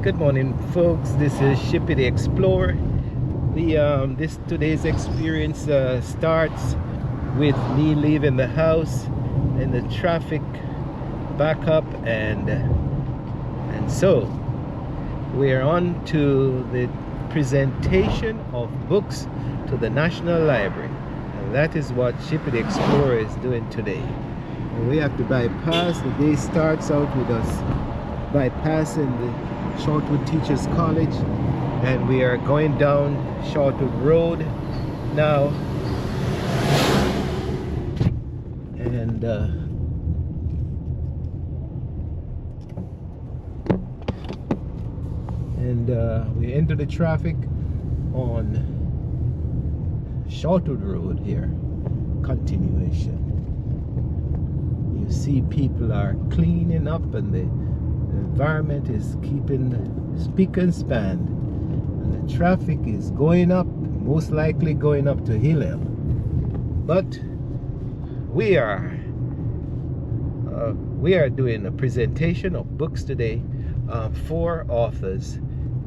Good morning, folks. This is Shippy the Explorer. Today's experience starts with me leaving the house and the traffic back up, and so we're on to the presentation of books to the National Library, and that is what Shippy the Explorer is doing today. And we have to bypass. The day starts out with us bypassing the Shortwood Teachers College, and we are going down Shortwood Road now, and we enter the traffic on Shortwood Road here. Continuation. You see people are cleaning up, and the environment is keeping spick and span, and the traffic is going up, most likely going up to Hillel. But we are doing a presentation of books today, 4 authors,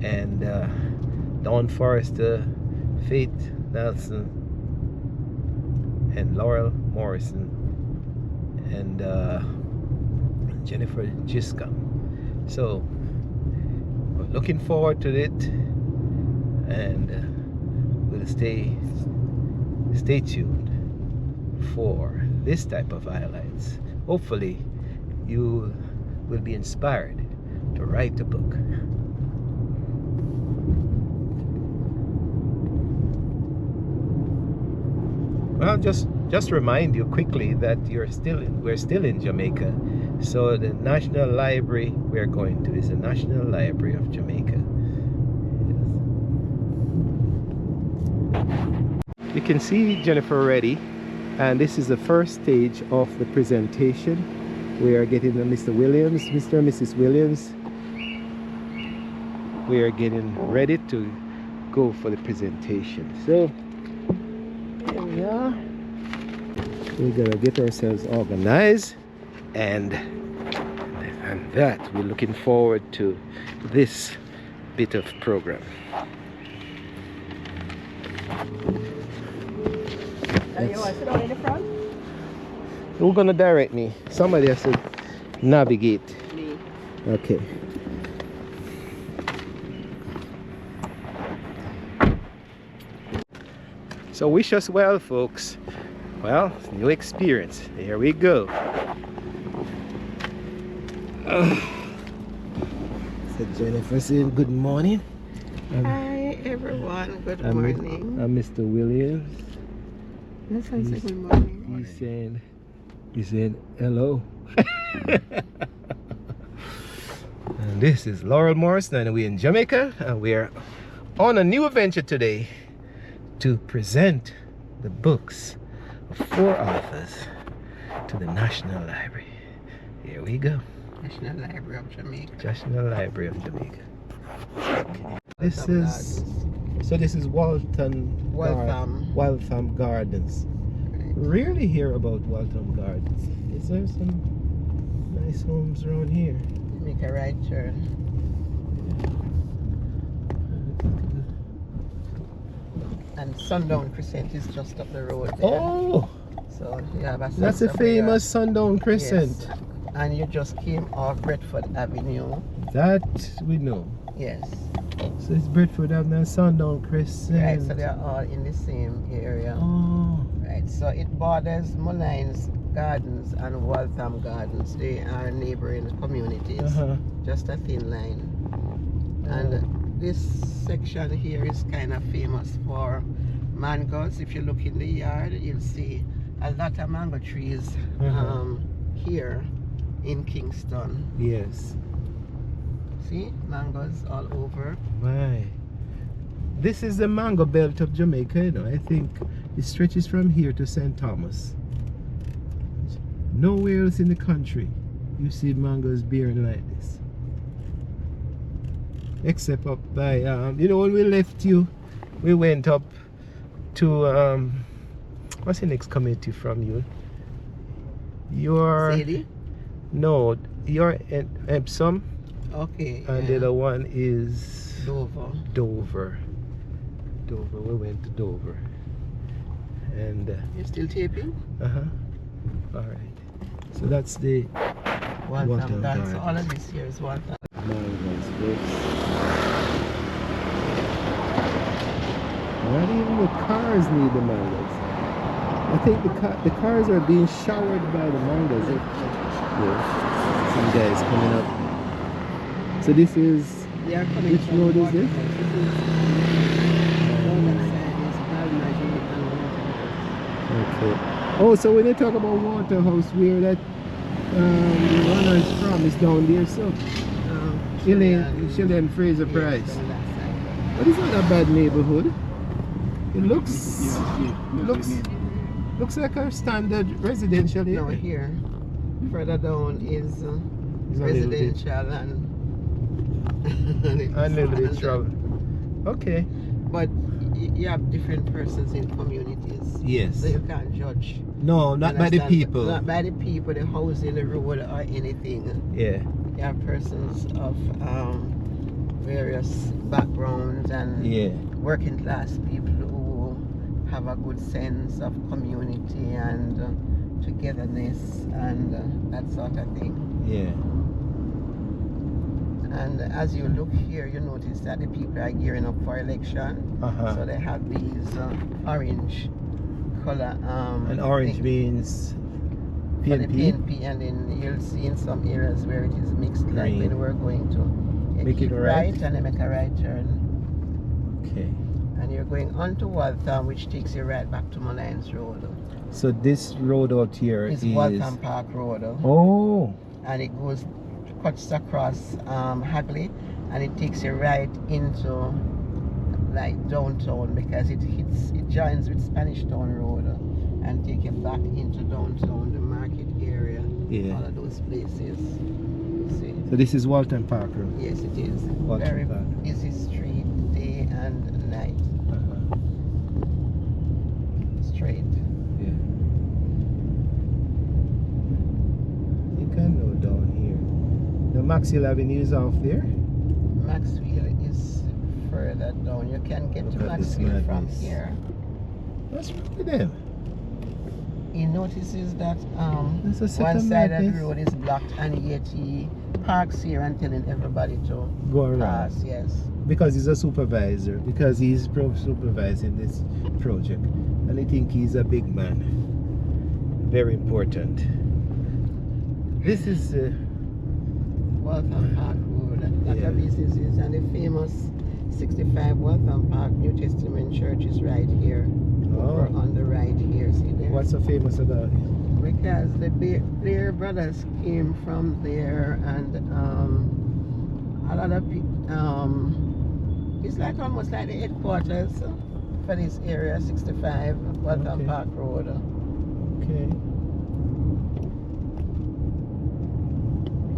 and Dawn Forrester, Faith Nelson, and Laurel Morrison, and Jennifer Jiska. So we're looking forward to it, and we'll stay tuned for this type of highlights. Hopefully you will be inspired to write a book. Well, just remind you quickly that we're still in Jamaica. So the National Library we're going to is the National Library of Jamaica. You can see Jennifer ready, and this is the first stage of the presentation. We are getting Mr. Williams, Mr. and Mrs. Williams. We are getting ready to go for the presentation. So here we are. We're gonna get ourselves organized, and that we're looking forward to this bit of program. You want to sit in the front? Who's gonna direct me? Somebody has to navigate. Me. Okay. So wish us well, folks. Well, new experience. Here we go. So Jennifer saying good morning. Hi everyone, good morning. I'm Mr. Williams. Let's say good morning. He's saying hello. And this is Laurel Morrison, and we're in Jamaica, and we're on a new adventure today to present the books of 4 authors to the National Library. Here we go. National Library of Jamaica. National Library of Jamaica. Okay. This is Waltham Gardens. Right. Rarely hear about Waltham Gardens. Is there some nice homes around here? Make a right turn. And Sundown Crescent is just up the road there. Oh! So you have a That's a famous Sundown Crescent. Yes. And you just came off Bedford Avenue. That we know. Yes. So it's Bedford Avenue and Sundown Crescent. Right, so they're all in the same area. Oh. Right, so it borders Mullines Gardens and Waltham Gardens. They are neighboring communities. Just a thin line. And this section here is kind of famous for mangoes. If you look in the yard, you'll see a lot of mango trees here in Kingston. Yes. See, mangoes all over. Right. This is the mango belt of Jamaica, you know. I think it stretches from here to St. Thomas. Nowhere else in the country you see mangoes bearing like this. Except up by, you know, when we left you, we went up to, what's the next community from you? You're... Sadie? No, you're in Epsom. Okay. And the other one is Dover. Dover. Dover. We went to Dover. And You're still taping? all right. So that's the Waltham. That's all of this here is Waltham. Mangoes, folks. Not even the cars need the mangoes. I think the cars are being showered by the mangoes. Yeah. Some guys coming up. So this is, which road is this? Okay. Oh, so when they talk about Waterhouse, where that the runner is from is down there, so Chilean Fraser Price. But it's not a bad neighborhood. It looks like a standard residential area. No, here further down is residential and a little bit trouble. Okay. But you have different persons in communities. Yes. So you can't judge. No, not by the people. Not by the people, the housing, the road, or anything. Yeah. You have persons of various backgrounds and working class people who have a good sense of community and togetherness and that sort of thing. Yeah. And as you look here, you notice that the people are gearing up for election. So they have these orange color. And orange means PNP. And then you'll see in some areas where it is mixed, Green. like when we're going to make it right, and then make a right turn. Okay. And you're going onto Waltham, which takes you right back to Mullines Road. So this road out here is Waltham Park Road. Oh. And it cuts across Hagley, and it takes you right into like downtown, because it joins with Spanish Town Road and take you back into downtown, the market area, all of those places. See? So this is Walton Park Road. Yes, it is. Walton Very Park. busy street, day and night. Straight. Yeah. You can go down here. The Maxwell Avenue is off there. Maxwell is further down. You can get to Maxwell from here. What's wrong with them? He notices that one Second side of the Madness. road is blocked, and yet he parks here and telling everybody to Go around. pass. Yes. Because he's a supervisor, because he's supervising this project, and I think he's a big man. Very important. This is Waltham Park Road. Lot of businesses, and the famous 65 Waltham Park New Testament Church is right here. Over on the right here. See there? What's so famous about it? Because the Blair brothers came from there, and a lot of people. It's like almost like the headquarters for this area, 65 Waltham Park Road. Okay.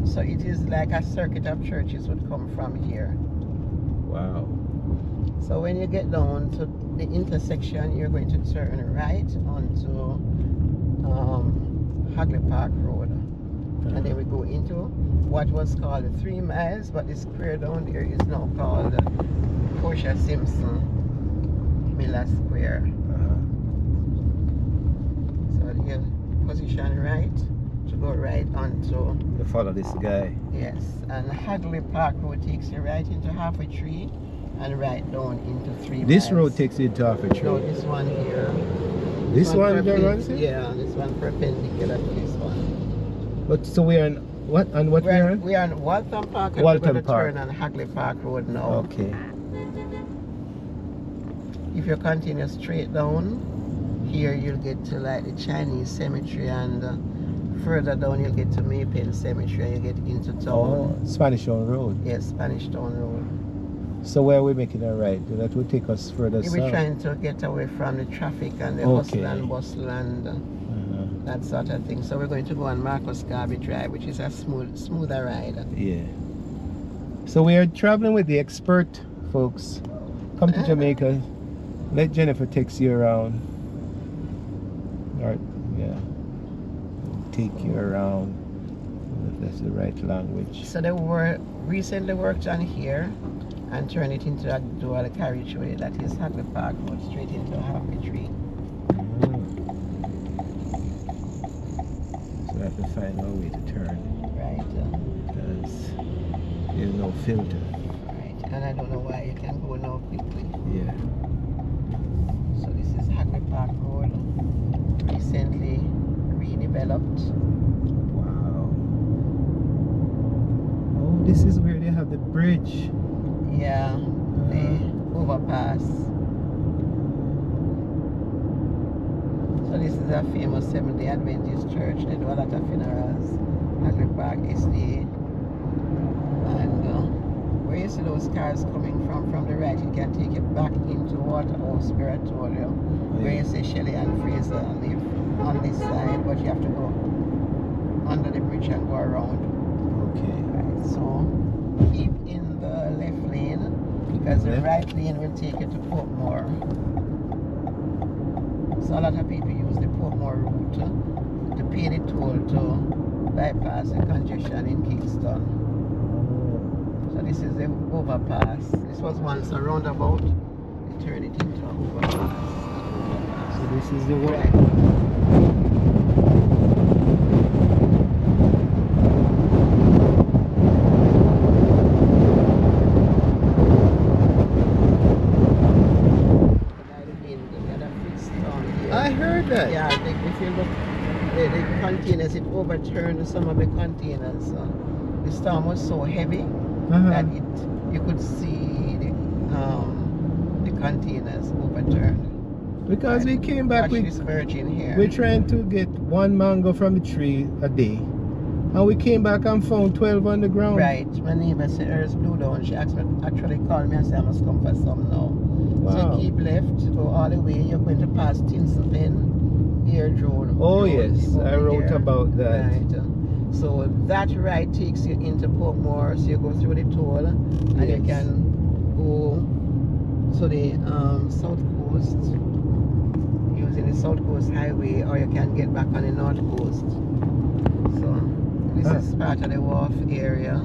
So it is like a circuit of churches would come from here. Wow. So when you get down to the intersection, you're going to turn right onto Hagley Park Road. And then we go into what was called the 3 miles, but the square down there is now called Portia Simpson Miller Square. So you position right to go right onto. You follow this guy. Yes, and Hagley Park Road takes you right into Halfway Tree and right down into 3 This miles. road takes you to Halfway Tree. No, this one here. This one that runs here? Yeah, this one perpendicular to this one. But so we are in what? And what We're on Waltham Park, and Waltham we're going to Park. turn on Hagley Park Road now. Okay. If you continue straight down, here you'll get to like the Chinese Cemetery, and further down you'll get to Maypen Cemetery, and you get into town. Oh, Spanish Town Road. Yes, Spanish Town Road. So where are we making a right? That will take us further south. We're trying to get away from the traffic and the hustle and bustle and that sort of thing. So we're going to go on Marcus Garvey Drive, which is a smoother ride. Yeah. So we are traveling with the expert, folks. Come to Jamaica. Let Jennifer take you around. Or, yeah. Take you around the that's the right language. So they were recently worked on here and turned it into a dual carriageway that is Hagley Park Road straight into Happy Tree. So I have to find my way to turn. Right. Because there's no filter. Right. And I don't know why you can go now quickly. Yeah. So this is Hagley Park Road. Recently redeveloped. Wow. Oh, this is where they have the bridge. Yeah, the overpass. So this is a famous Seventh-day Adventist church. They do a lot of funerals. Hagley Park SDA. And where you see those cars coming from the right, you can take it back into Waterhouse where I told you. Where you see Shelley and Fraser on this side, but you have to go under the bridge and go around. Okay. Right, so keep in the left lane because the right lane will take you to Portmore. So a lot of people use the Portmore route to pay the toll to bypass the congestion in Kingston. So this is the overpass. This was once a roundabout. They turned it into an overpass. So this is the one. Right. I heard that. Yeah, if you look, the containers, it overturned some of the containers. The storm was so heavy that you could see the containers overturned. Because we came back Watch with, this virgin here. we're trying to get one mango from the tree a day. And we came back and found 12 on the ground. Right. My neighbor said hers blew down. She actually called me and said I must come for some now. Wow. So you keep left, go all the way. You're going to pass Tinselpen, Air Road. Oh yes, I wrote there. about that. Right. So that right takes you into Portmore. So you go through the toll and you can go to the south coast using the South Coast Highway, or you can get back on the North Coast. So this is part of the wharf area.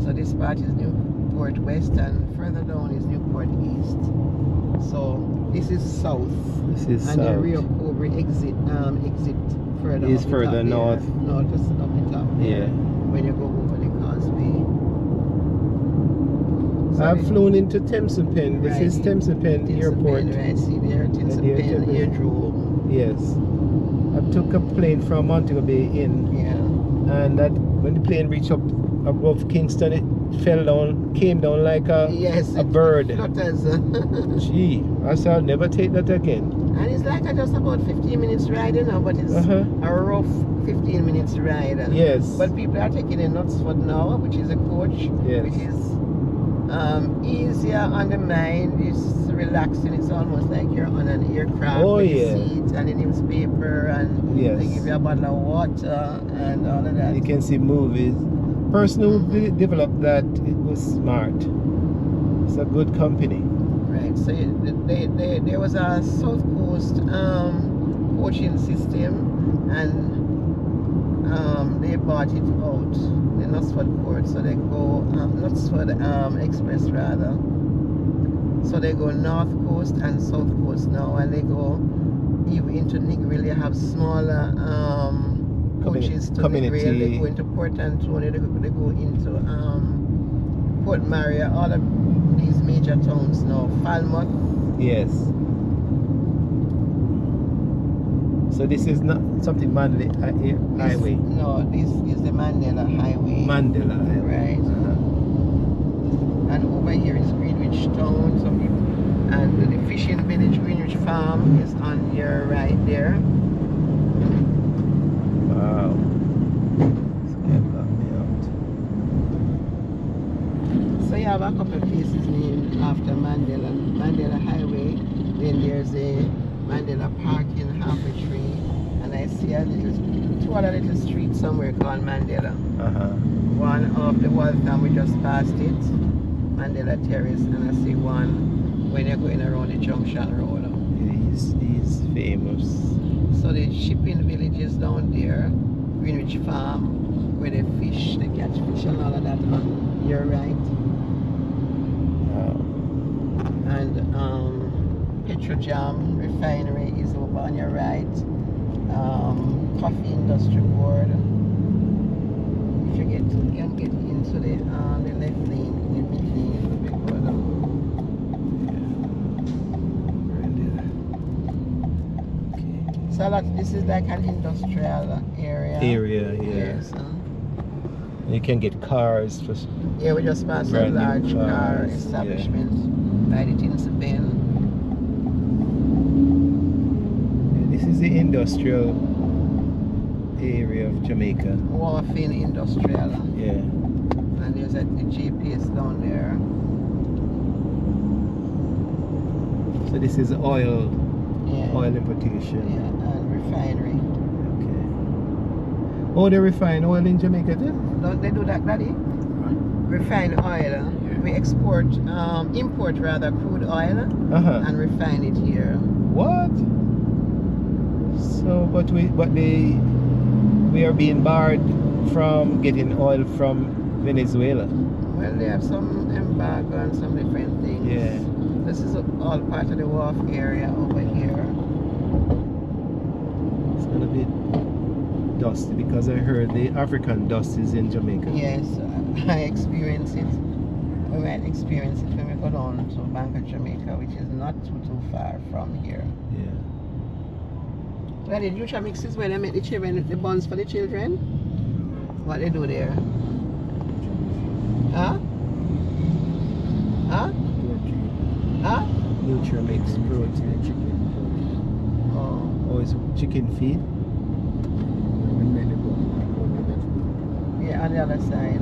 So this part is Newport West and further down is Newport East. So this is south. This is and south. the Rio Cobra exit further Is up further the top north. there. No, just up the top there, Yeah. when you go over the causeway. So I've flown into Tinselpen. This Right. is Tinselpen Airport. Right, see there, Tinselpen Airdrome. Yes. I took a plane from Montego Bay in, Yeah. and that when the plane reached up above Kingston, it fell down, came down like a Yes, a bird. flutters. Gee, I said I'll never take that again. And it's like just about 15 minutes ride, you know, but it's a rough 15 minutes ride. Yes. But people are taking a Knutsford now, which is a coach, Yes. which is easier on the mind. It's relaxing. It's almost like you're on an aircraft with a seat and a newspaper, and they give you a bottle of water and all of that. You can see movies. Person who developed that, it was smart. It's a good company. Right. So there was a South Coast coaching system, and they bought it out, the Knutsford Court. So they go Knutsford Express rather. So they go North Coast and South Coast now, and they go even into Negril. You have smaller coaches to Negril. They go into Port Antonio. They go into Port Maria. All of these major towns now. Falmouth. Yes. So this is not something Mandela Highway. No, this is the Mandela Highway. Mandela Highway. Right. And over here is Greenwich Town. Some people, and the fishing village, Greenwich Farm, is on your right there. Wow. This guy got me out. So you have a couple of places named after Mandela. Mandela Highway. Then there's a Mandela Park in Halfway Tree. And I see a two other little streets somewhere called Mandela. One of the Waltham, we just passed it. Mandela Terrace, and I see one when you're going around the Junction Road. He's famous. So the shipping village is down there, Greenwich Farm, where they fish, they catch fish and all of that on your right. Wow. And Petrojam Refinery is over on your right. Coffee Industry Board. If you can get into the left lane, the mid lane, it would be good. Okay. So this is like an industrial area. Yeah. Yes. You can get cars for. Yeah, we just passed a large car establishment right at Bend. Yeah, this is the industrial area of Jamaica. Wharfing Industrial. Yeah. And there's the GPS down there. So this is oil Yeah. importation. Yeah, and refinery. Okay. Oh, they refine oil in Jamaica too? Don't they do that, Daddy? Refine oil. We import rather crude oil and refine it here. What? So, but we are being barred from getting oil from Venezuela. Well, they have some embargo and some different things. Yeah. This is all part of the wharf area over here. It's gonna be dusty because I heard the African dust is in Jamaica. Yes, I experience it. We might experience it when we go down to Bank of Jamaica, which is not too far from here. Yeah. Well, the Nutra Mix is where they make the children, the buns for the children. What they do there? Huh? Huh? Huh? Nutrimix protein chicken. Oh. Oh, it's chicken feed? Yeah, on the other side.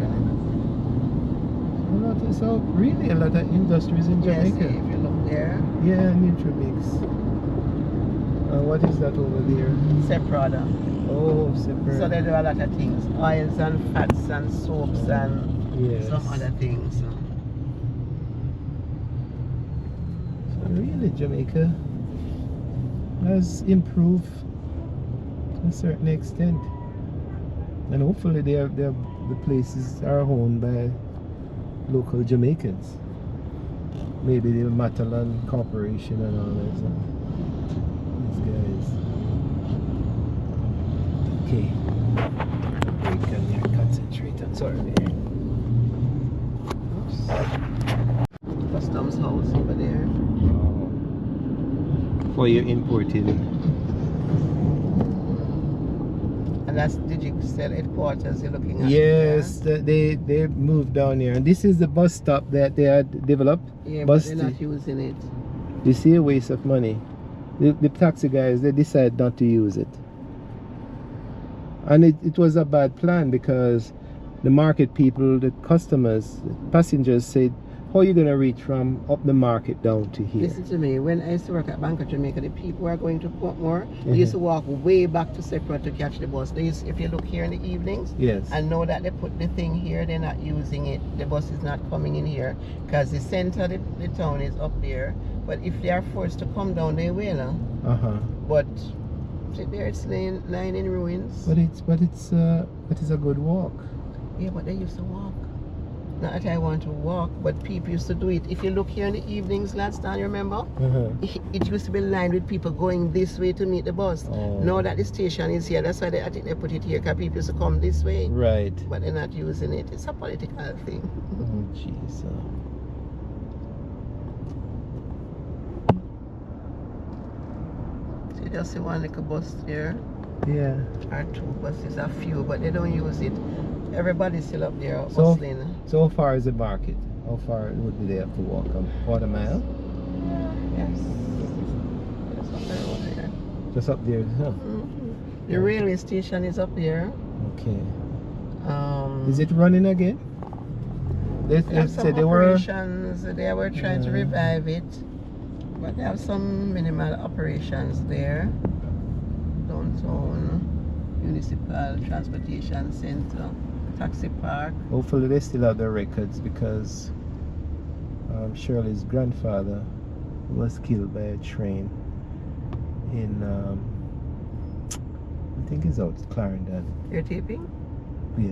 So really a lot of industries in Yes, Jamaica. if you look there. Yeah, Nutrimix. What is that over there? Separada. Oh, separate. So they do a lot of things. Oils and fats and soaps and some other things. So really Jamaica has improved to a certain extent. And hopefully the places are owned by local Jamaicans. Maybe the Matalan Corporation and all that. So these guys. Okay. Break and you concentrate on sorry. Oops. Customs house over there. For your importing. And that's Digicel headquarters you're looking at. Yes, they moved down here, and this is the bus stop that they had developed. Yeah, bus but they're not using it. You see, a waste of money. The taxi guys, they decided not to use it, and it was a bad plan because the market people, the customers, the passengers said, how are you going to reach from up the market down to here? Listen to me, when I used to work at Bank of Jamaica, the people who are going to Portmore, they used to walk way back to Separate to catch the bus. They used, if you look here in the evenings, yes, and know that they put the thing here, they're not using it, the bus is not coming in here, because the center of the town is up there, but if they are forced to come down, they will. But see there, it's lying in ruins. But it's a good walk. Yeah, but they used to walk. Not that I want to walk, but people used to do it. If you look here in the evenings, last time, you remember? It used to be lined with people going this way to meet the bus. Now that the station is here, that's why I think they put it here, because people used to come this way. Right. But they're not using it. It's a political thing. Oh, jeez. So you just see one little bus there. Yeah. Or two buses, a few, but they don't use it. Everybody's still up there hustling. So how far is the market? How far would they have to walk? A quarter mile? Yes. Just up there over there. Just up there, huh? The railway station is up there. Okay. Is it running again? They said they were operations. They were trying to revive it, but they have some minimal operations there. Downtown Municipal Transportation Center, Taxi Park. Hopefully they still have their records, because Shirley's grandfather was killed by a train in think he's out Clarendon. You're taping? Yeah.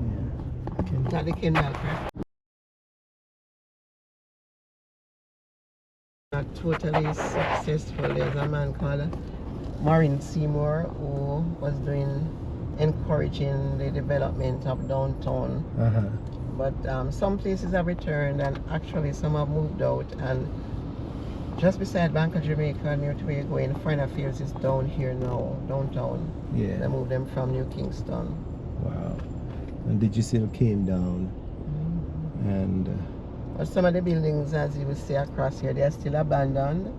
Yeah. Not the Kendall, correct? Not totally successful. There's a man called Maureen Seymour who was encouraging the development of downtown. But some places have returned, and actually some have moved out. And just beside Bank of Jamaica, near to where you're going, Foreign Affairs is down here now, downtown. Yeah. They moved them from New Kingston. Wow. And did you see it came down? And But some of the buildings, as you will see across here, they are still abandoned.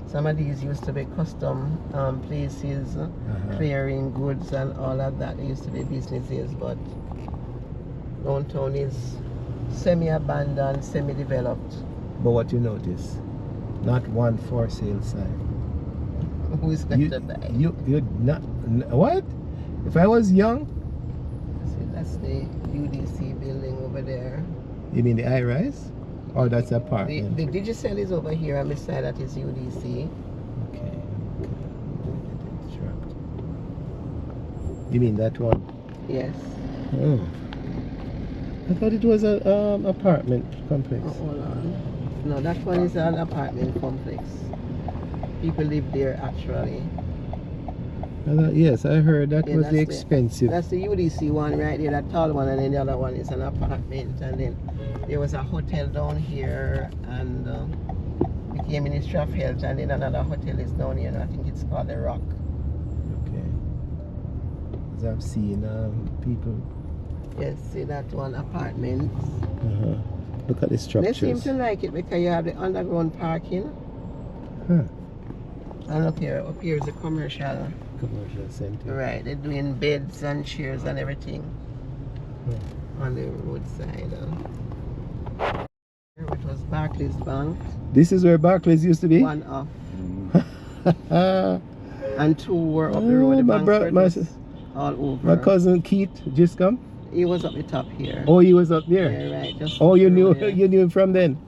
Some of these used to be custom places, clearing goods and all of that. They used to be businesses, but downtown is semi-abandoned, semi-developed. but what you notice? Not one for sale sign. Who's going to buy? You not what? If I was young, See, that's the UDC building over there. you mean the high rise? Or that's apartment? The Digicel is over here, and beside that is UDC. Okay. You mean that one? Yes. Oh. I thought it was a apartment complex. Oh, hold on. No, that one is an apartment complex. People live there actually. Yes, I heard that Yeah, was the that's expensive. That's the UDC one right there, that tall one, and then the other one is an apartment. And then there was a hotel down here, and became Ministry of Health, and then another hotel is down here, and I think it's called the Rock. Okay. Because I've seen people. Yes, see that one, apartment. Look at the They structures. seem to like it because you have the underground parking. Huh. And up here is the commercial. Commercial center. Right, they're doing beds and chairs and everything on the roadside. It was Barclays Bank. This is where Barclays used to be? One off. And two were up the road. The my banks were my, just all over. my cousin Keith just come. He was up the top here. Oh, he was up there. Yeah, right. Just Oh, you up the knew road, yeah. you knew him from then.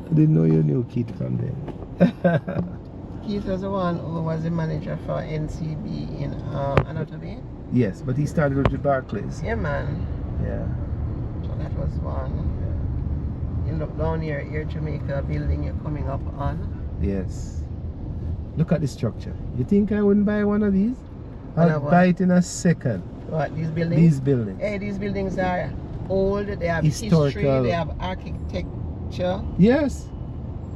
I didn't know you knew Keith from then. Keith was the one who was the manager for NCB in Anatomy. Yes, but he started with Barclays. Yeah, man. Yeah. So that was one. You look down here, Air Jamaica building you're coming up on. Yes. Look at the structure. You think I wouldn't buy one of these? I'll Another buy one. it in a second. What, these buildings? These buildings. Hey, these buildings are old, they have Historical. history, they have architecture Yes.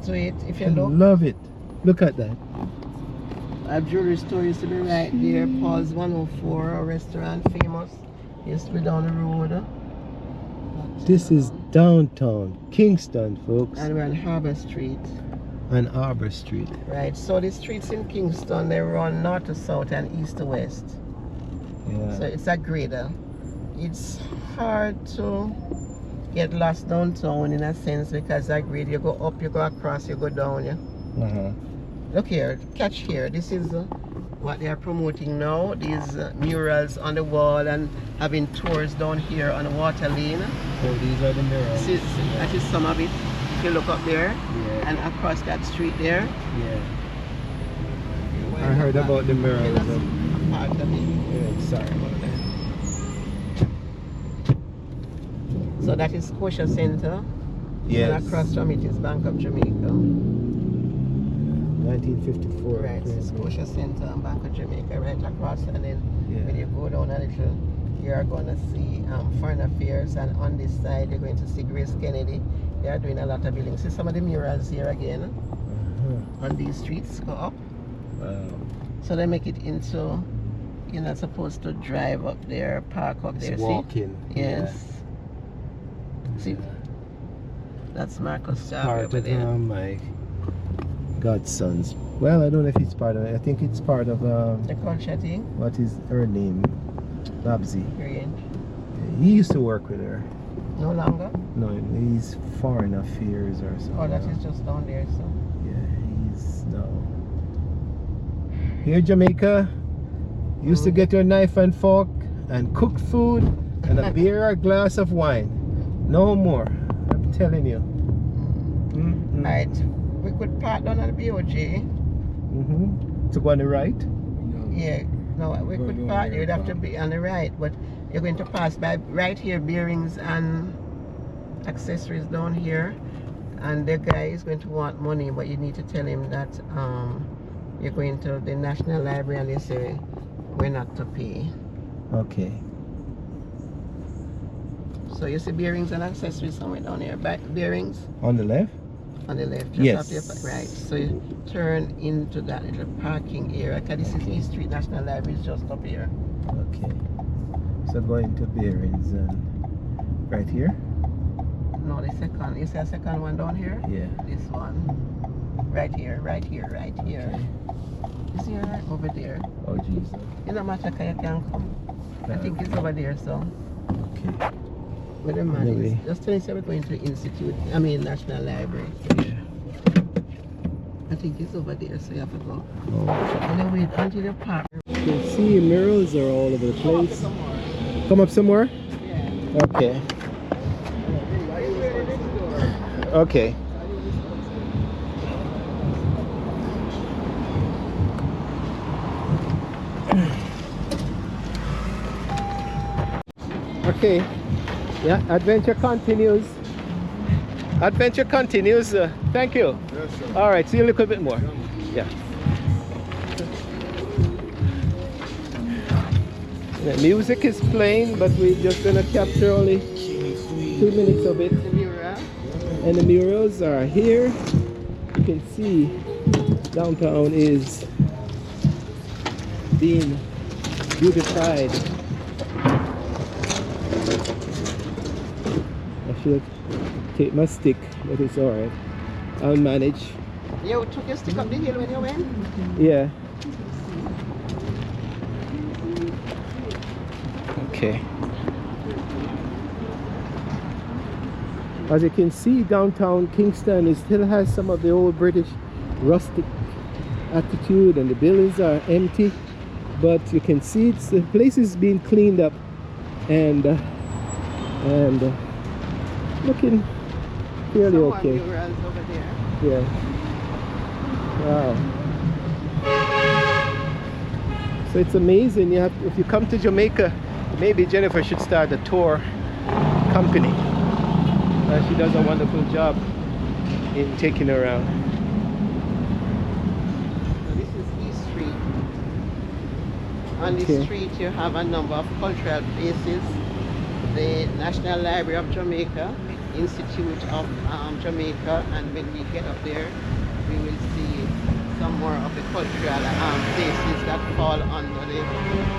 to it. If you I look, love it. Look at that. a jewelry store used to be right there. Paul's 104, a restaurant famous. Used to be down the road. This is downtown Kingston, folks. And we're on Harbour Street. And Arbor Street. Right, so the streets in Kingston, they run north to south and east to west. Yeah. So it's a grader. It's hard to get lost downtown in a sense because that grade, you go up, you go across, you go down. Yeah. Look here, catch here. This is what they are promoting now. These murals on the wall and having tours down here on the water lane. So these are the mirrors. That is some of it. If you look up there Yeah. and across that street there. Yeah. I heard about the mirrors. That's part of it. Yeah, sorry about that. So that is Scotia Center. Yes. And across from it is Bank of Jamaica. 1954. Right, it's Scotia Center and Bank of Jamaica right across, and then Yeah. when you go down a little, you are going to see Foreign Affairs, and on this side you're going to see Grace Kennedy. They are doing a lot of buildings. See some of the murals here again on these streets. Go up. Wow. So they make it into, you're not supposed to drive up there, park up there. It's See? walking. Yes. Yeah. See? That's Marcus Jarvis Part over of there. my godsons. Well, I don't know if it's part of it. I think it's part of The culture thing. what is her name? Babsy. Green. He used to work with her. No longer? No, he's foreign affairs or something. Oh, that is just down there, so. Yeah, he's no. Here, Jamaica, used to get your knife and fork and cook food and a beer or a glass of wine. No more. I'm telling you. Right. We could park down at the BOJ. To go on the right. No, Yeah, no, we could pass. You'd have to be on the right, but you're going to pass by right here, bearings and accessories down here. And the guy is going to want money, but you need to tell him that you're going to the National Library and they say we're not to pay. Okay. So you see bearings and accessories somewhere down here. Back bearings On the left? on the left. Just Yes. after your, right. So you turn into that little parking area. Cause this is East Street National Library is just up here. Okay. So going to bearings and right here? No, the second. You see a second one down here? Yeah. This one. Right here, right here, right here. Okay. You see right over there? Oh Jesus. It don't matter cause you can come. I think it's over there, so. Okay. Where the man Maybe. is. Just tell him we're going to Institute. I mean National Library. Yeah. I think it's over there, so you have to go. Oh. And then wait until the park. You can see murals are all over the place. Come up some more? Yeah. Okay. Okay. Okay. Yeah, adventure continues. Adventure continues. Thank you. Yes, sir. All right, see you a little bit more. Yeah. The music is playing, but we're just gonna capture only 2 minutes of it. The mural. And the murals are here. You can see downtown is being beautified. I should take my stick, but it's alright. I'll manage. You took your stick up the hill when you went? Yeah. Okay. As you can see, downtown Kingston, it still has some of the old British rustic attitude, and the buildings are empty, but you can see the place is being cleaned up and looking fairly Some more okay. murals over there. Yeah. Wow. So it's amazing. You have, if you come to Jamaica, maybe Jennifer should start a tour company. She does a wonderful job in taking around. This is East Street. On this street you have a number of cultural places. The National Library of Jamaica, Institute of Jamaica, and when we get up there we will see some more of the cultural places that fall under the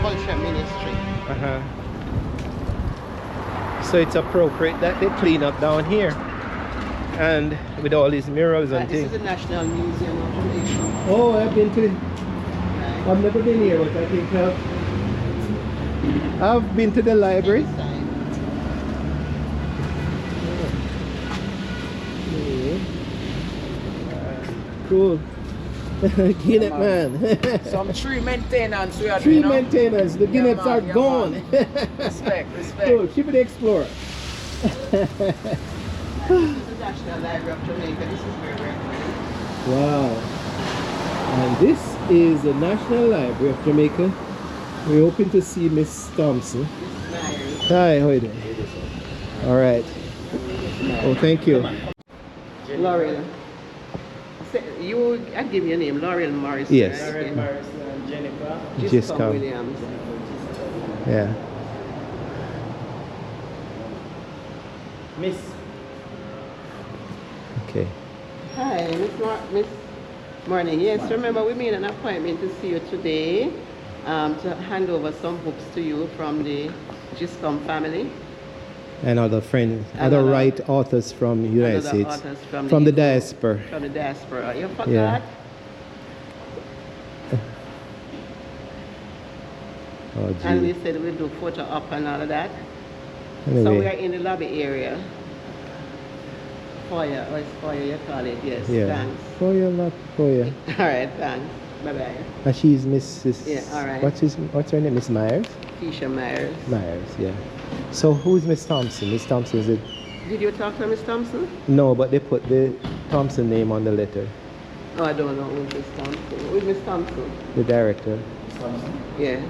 culture ministry. So it's appropriate that they clean up down here, and with all these murals and This is things. the National Museum of Jamaica. Oh, I've been to. Right. I've never been here, but I think I've been to the library. This side. Cool. Guinea man. Some tree maintenance we are Tree doing. you know? maintenance. The guineas man, are yeah, gone. Respect, respect. Cool. Ship the Explorer. This is the National Library of Jamaica. This is where we're going. Wow. And this is the National Library of Jamaica. We're hoping to see Miss Thompson. This is Myers. Hi, how are you doing? All right. Oh, thank you. Laurel. I'd give you a name, Laurel Morris. Yes. Right? Jennifer. Just Come come. Williams. Yeah. Miss. Okay. Hi, Miss Morning. Yes, remember we made an appointment to see you today to hand over some books to you from the Giscom family. And other friends, And other other- right authors from the United Other States. authors From the Igbo- diaspora. From the diaspora. You forgot? Yeah. Oh, And we gee. said we'd do photo op and all of that. So we are Anyway, in the lobby area. Foyer, or it's foyer you call it, yes. yeah. Thanks. For you, not for you. All right, thanks. Bye-bye. And she's Mrs. Yeah, all right. What's her name? Miss Myers? Keisha Myers. Myers, yeah. So who's Miss Thompson? Miss Thompson is it? Did you talk to Miss Thompson? No, but they put the Thompson name on the letter. Oh, I don't know who's Miss Thompson. Who's Miss Thompson? The director. Thompson? Yeah.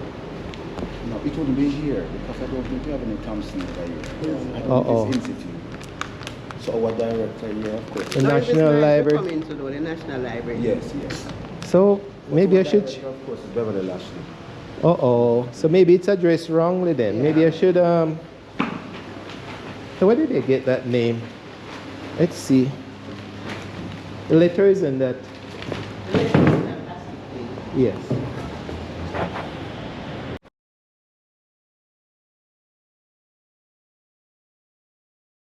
No, it wouldn't be here because I don't think we have any Thompson over here. I don't Uh-oh. think it's institute. So our director here, of course. The Now, if it's National nice, Library. we come into the National Library. Yes, yes. So maybe I Our should. director, of course, is Beverly Lashley. Uh-oh. So maybe it's addressed wrongly then. Maybe I should So where did they get that name? Let's see. The letters and that. Yes.